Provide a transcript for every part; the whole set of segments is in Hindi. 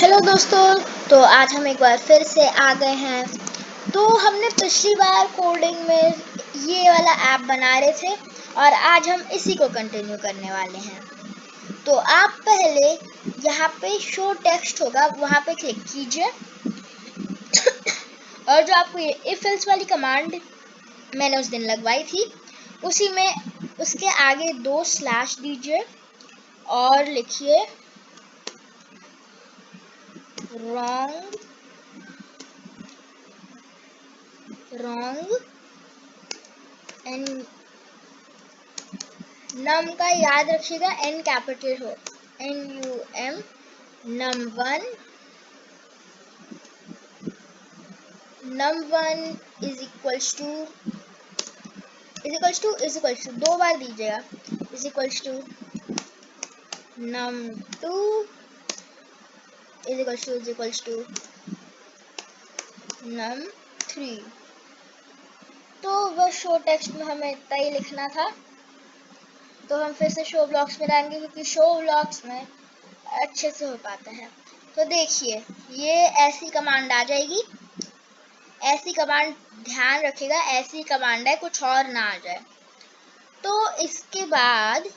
हेलो दोस्तों, तो आज हम एक बार फिर से आ गए हैं। तो हमने पिछली बार कोडिंग में ये वाला ऐप बना रहे थे और आज हम इसी को कंटिन्यू करने वाले हैं। तो आप पहले यहाँ पे शो टेक्स्ट होगा, वहाँ पे क्लिक कीजिए और जो आपको ये इफ एल्स वाली कमांड मैंने उस दिन लगवाई थी, उसी में उसके आगे 2 स्लैश दीजिए और लिखिए wrong एंड नम का याद रखिएगा, एन कैपिटल हो, NUM num1 is equals to 2 बार दीजिएगा, is equals to num2 is equals to num3। तो वह शो टेक्स्ट में हमें इतना ही लिखना था। तो हम फिर से शो ब्लॉक्स में जाएंगे क्योंकि शो ब्लॉक्स में अच्छे से हो पाता है। तो देखिए, ये ऐसी कमांड आ जाएगी। ऐसी कमांड ध्यान रखिएगा, ऐसी कमांड है, कुछ और ना आ जाए। तो इसके बाद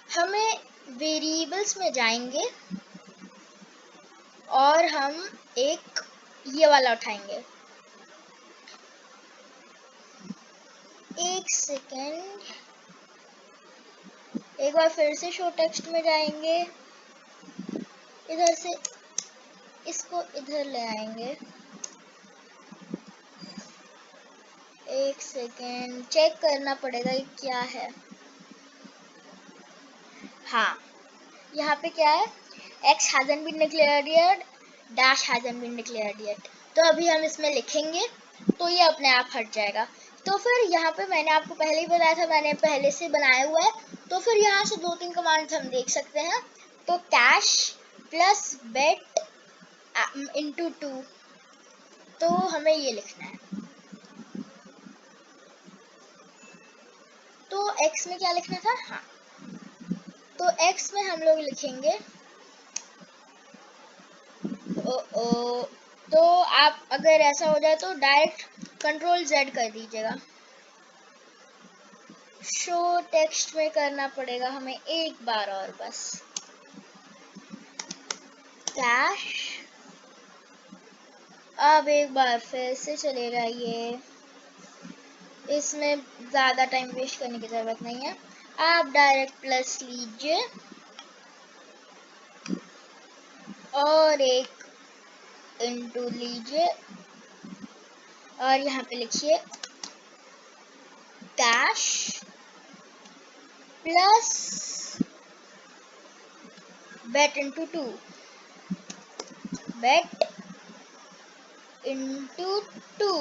हमें वेरिएबल्स में जाएंगे और हम एक ये वाला उठाएंगे। एक सेकेंड, एक बार फिर से शो टेक्स्ट में जाएंगे, इधर से इसको इधर ले आएंगे। एक सेकेंड, चेक करना पड़ेगा ये क्या है। हाँ, यहाँ पे क्या है, x hasn't been declared yet, dash hasn't been declared yet। तो अभी हम इसमें लिखेंगे तो ये अपने आप हट जाएगा। तो फिर यहाँ पे मैंने आपको पहले ही बताया था, मैंने पहले से बनाया हुआ है। तो फिर यहाँ से 2-3 कमांड्स हम देख सकते हैं। तो कैश प्लस बेट इंटू 2, तो हमें ये लिखना है। तो x में क्या लिखना था, हाँ, तो x में हम लोग लिखेंगे तो आप अगर ऐसा हो जाए तो डायरेक्ट कंट्रोल Z कर दीजिएगा। शो टेक्स्ट में करना पड़ेगा हमें एक बार और बस। कैश, अब एक बार फिर से चलेगा ये, इसमें ज़्यादा टाइम वेस्ट करने की ज़रूरत नहीं है। आप डायरेक्ट प्लस लीजिए और एक इंटू लीजिए और यहाँ पे लिखिए कैश प्लस बेट इंटू 2, बेट इंटू 2।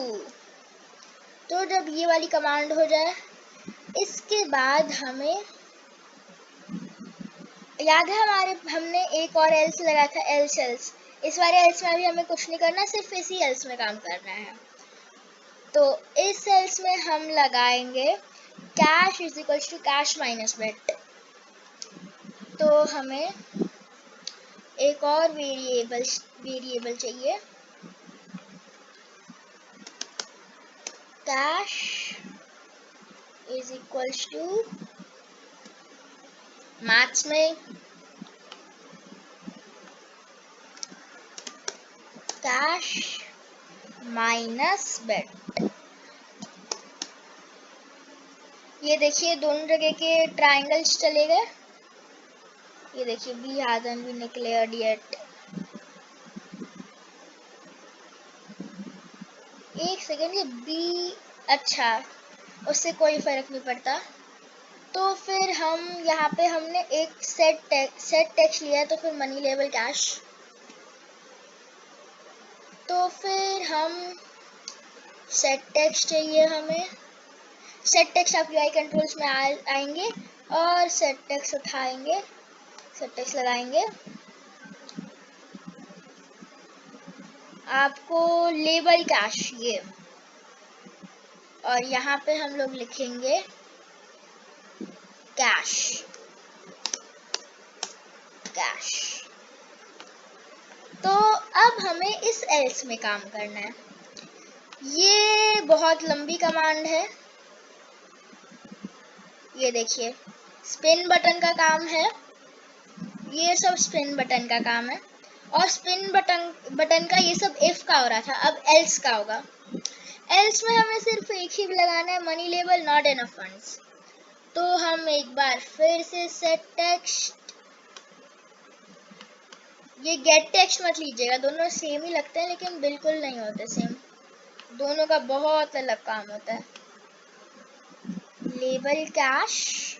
तो जब ये वाली कमांड हो जाए, इसके बाद हमें याद है हमने एक और एल्स लगाया था, एल्स। इस वाले एल्स में भी हमें कुछ नहीं करना, सिर्फ इसी एल्स में काम करना है। तो इस एल्स में हम लगाएंगे cash is equals to cash minus bet. तो हमें एक और वेरिएबल चाहिए, cash is equals to maths में कैश माइनस बेट। ये देखिए दोनों जगह के ट्रायंगल्स चले गए। ये देखिए b hasn't been declared yet। एक सेकेंड, ये बी, अच्छा, उससे कोई फर्क नहीं पड़ता। तो फिर हम यहाँ पे हमने एक सेट टेक्स्ट लिया है, तो फिर मनी लेवल कैश। तो फिर हम सेट टेक्स्ट चाहिए हमें। सेट टेक्स्ट आप UI कंट्रोल्स में आएंगे और सेट टेक्स्ट उठाएंगे, सेट टेक्स्ट लगाएंगे। आपको लेबल कैश ये, और यहाँ पे हम लोग लिखेंगे कैश। अब हमें इस एल्स में काम करना है। ये बहुत लंबी कमांड है, ये देखिए स्पिन बटन का काम है, ये सब स्पिन बटन का काम है, और स्पिन बटन का ये सब इफ का हो रहा था, अब एल्स का होगा। एल्स में हमें सिर्फ एक ही लगाना है, money level not enough funds. तो हम एक बार फिर से सेट टेक्स्ट, ये गेट टेक्स्ट मत लीजिएगा, दोनों सेम ही लगते हैं लेकिन बिल्कुल नहीं होते सेम, दोनों का बहुत अलग काम होता है। लेबल कैश,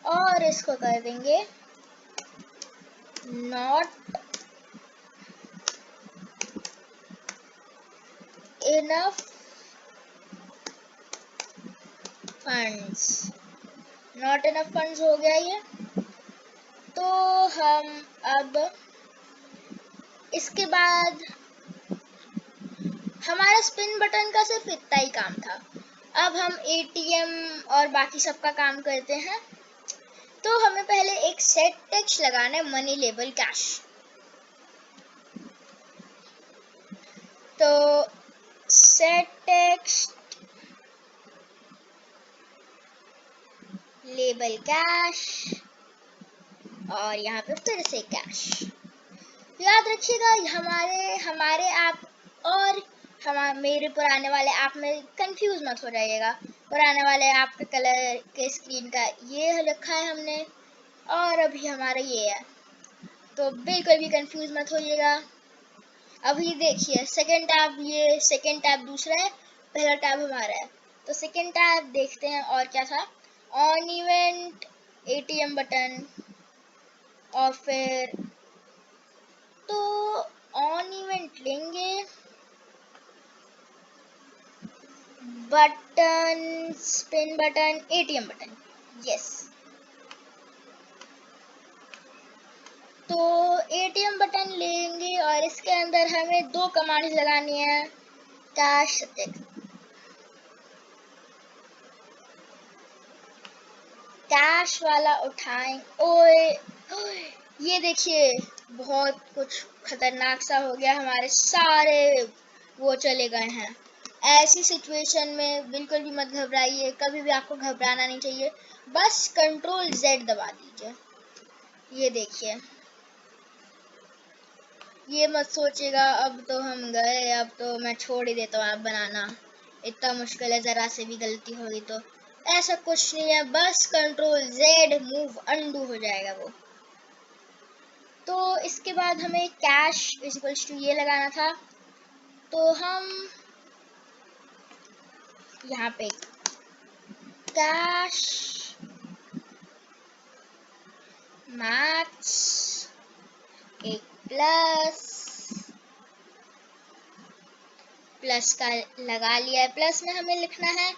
और इसको कर देंगे not enough funds. Not enough funds हो गया ये। तो हम अब इसके बाद हमारा स्पिन बटन का सिर्फ इतना ही काम था। अब हम एटीएम और बाकी सब का काम करते हैं। तो हमें पहले एक सेट टेक्स्ट लगाना है, मनी लेबल कैश। तो सेट टेक्स्ट लेबल कैश, और यहाँ पे फिर से कैश। याद रखिएगा हमारे ऐप और मेरे पुराने वाले ऐप में कंफ्यूज मत हो जाइएगा। पुराने वाले ऐप के कलर के स्क्रीन का ये रखा है हमने, और अभी हमारा ये है, तो बिल्कुल भी कंफ्यूज मत होइएगा। अभी देखिए सेकंड टैब, ये सेकंड टैब दूसरा है, पहला टैब हमारा है। तो सेकंड टैब देखते हैं और क्या था, ऑन इवेंट, एटीएम बटन, और फिर तो ऑन इवेंट लेंगे, button, spin button, ATM button, yes. तो एटीएम बटन लेंगे और इसके अंदर हमें दो कमांड्स लगानी है, कैश कैश वाला उठाएं। ओए ये देखिए बहुत कुछ खतरनाक सा हो गया, हमारे सारे वो चले गए हैं। ऐसी सिचुएशन में बिल्कुल भी मत घबराइए, कभी भी आपको घबराना नहीं चाहिए, बस कंट्रोल Z दबा दीजिए। ये देखिए, ये मत सोचिएगा अब तो हम गए, अब तो मैं छोड़ ही देता हूँ ऐप बनाना, इतना मुश्किल है, जरा से भी गलती होगी तो। ऐसा कुछ नहीं है, बस कंट्रोल Z, मूव अंडू हो जाएगा वो। तो इसके बाद हमें कैश इक्वल्स टू ये लगाना था, तो हम यहाँ पे कैश मैक्स एक प्लस का लगा लिया है, प्लस में हमें लिखना है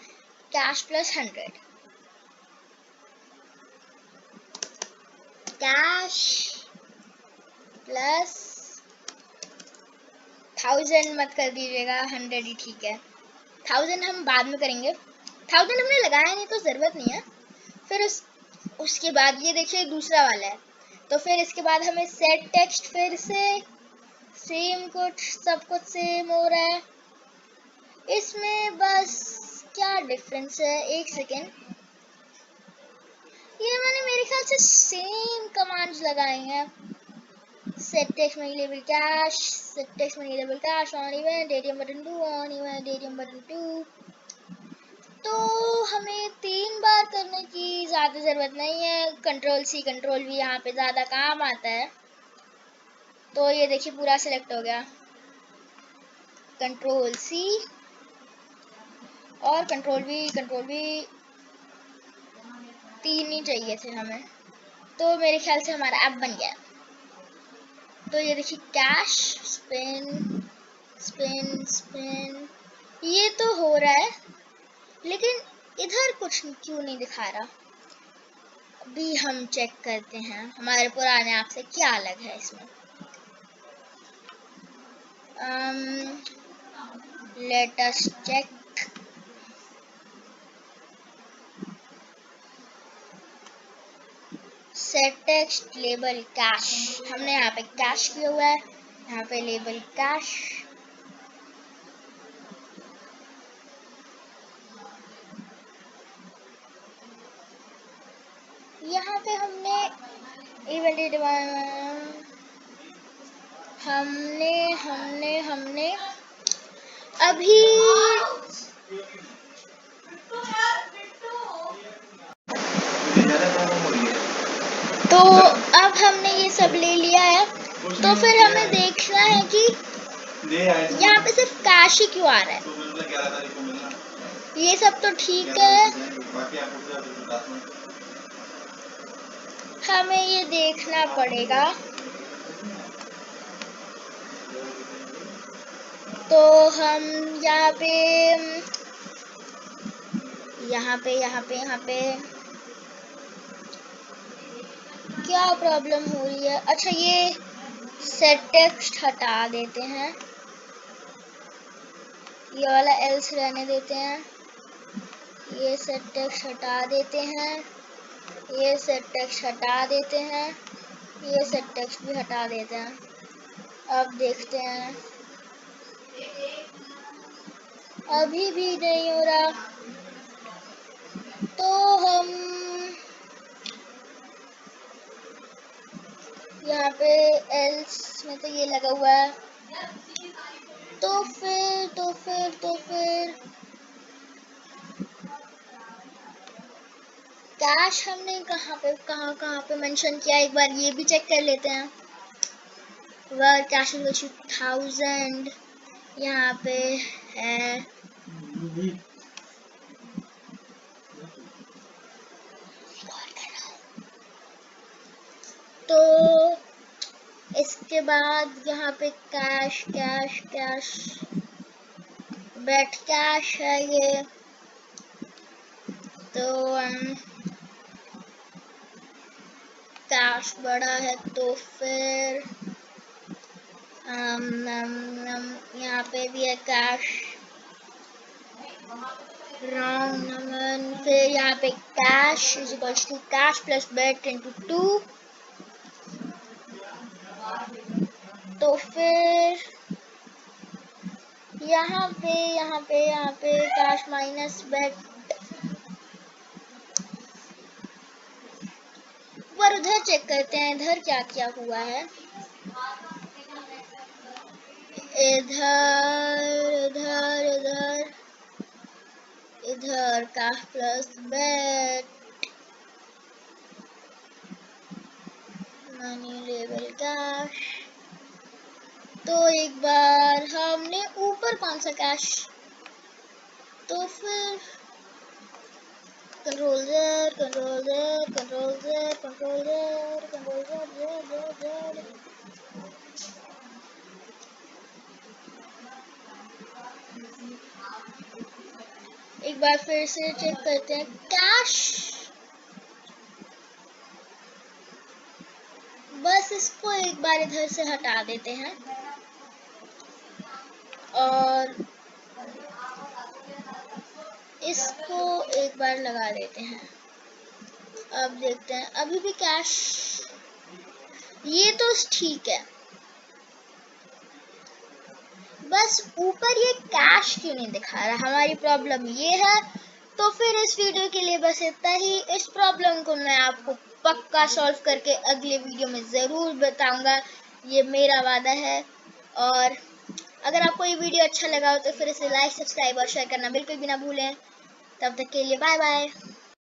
कैश प्लस 100, कैश प्लस 1000 मत कर दीजिएगा, 100 ही ठीक है। 1000 हम बाद में करेंगे, 1000 हमने लगाया नहीं तो जरूरत नहीं है। फिर उसके बाद ये देखिए दूसरा वाला है, तो फिर इसके बाद हमें सेट टेक्स्ट, फिर से सेम कुछ, सब कुछ सेम हो रहा है। इसमें बस क्या डिफरेंस है, एक सेकेंड, ये मैंने मेरे ख्याल से सेम कमांड्स लगाए हैं। Set text money label cash, set text money label cash, on event, ATM button 2, on event, ATM button 2। तो हमें 3 बार करने की ज़्यादा ज़रूरत नहीं है, कंट्रोल C कंट्रोल V यहाँ पे ज़्यादा काम आता है। तो ये देखिए पूरा सिलेक्ट हो गया, कंट्रोल C और कंट्रोल V 3 ही चाहिए थे हमें। तो मेरे ख्याल से हमारा ऐप बन गया। तो ये देखिए कैश स्पिन स्पिन स्पिन, ये तो हो रहा है, लेकिन इधर कुछ क्यों नहीं दिखा रहा। अभी हम चेक करते हैं हमारे पुराने ऐप से क्या अलग है इसमें। Let us check. Set text label cash, हमने यहाँ पे कैश किया हुआ है, यहाँ पे लेबल कैश, यहाँ पे हमने इवेंट हमने हमने हमने अभी तो अब हमने ये सब ले लिया है, तो फिर हमें देखना है कि यहाँ पे सिर्फ कैश ही क्यों आ रहा है। ये सब तो ठीक है, हमें ये देखना पड़ेगा। तो हम यहाँ पे क्या प्रॉब्लम हो रही है। अच्छा, ये सेट टेक्स्ट हटा देते हैं, ये वाला एल्स रहने देते हैं, ये सेट टेक्स्ट हटा देते हैं, ये सेट टेक्स्ट हटा देते हैं, ये सेट टेक्स्ट भी हटा देते हैं। अब देखते हैं, अभी भी नहीं हो रहा, तो हम यहाँ पे एल्स में तो ये लगा हुआ है, तो फिर कैश हमने कहाँ पे मेंशन किया, एक बार ये भी चेक कर लेते हैं। वर्क कैश 1000 यहाँ पे है, तो इसके बाद यहाँ पे कैश कैश कैश बेट कैश है ये, तो कैश बड़ा है, तो फिर यहाँ पे भी है कैश राउंड नंबर, फिर यहाँ पे cash is equals to cash plus bet into 2, तो फिर यहाँ पे कैश माइनस बेट, पर उधर चेक करते हैं इधर क्या क्या हुआ है। इधर कैश प्लस बेट मनी लेवल कैश, तो एक बार हमने ऊपर कौन सा कैश, तो फिर कंट्रोल Z, एक बार फिर से चेक करते हैं कैश, बस इसको एक बार इधर से हटा देते हैं और इसको एक बार लगा देते हैं। अब देखते हैं, अभी भी कैश, ये तो ठीक है, बस ऊपर ये कैश क्यों नहीं दिखा रहा, हमारी प्रॉब्लम ये है। तो फिर इस वीडियो के लिए बस इतना ही। इस प्रॉब्लम को मैं आपको पक्का सॉल्व करके अगले वीडियो में ज़रूर बताऊंगा, ये मेरा वादा है। और अगर आपको ये वीडियो अच्छा लगा हो तो फिर इसे लाइक, सब्सक्राइब और शेयर करना बिल्कुल भी ना भूलें। तब तक के लिए बाय बाय।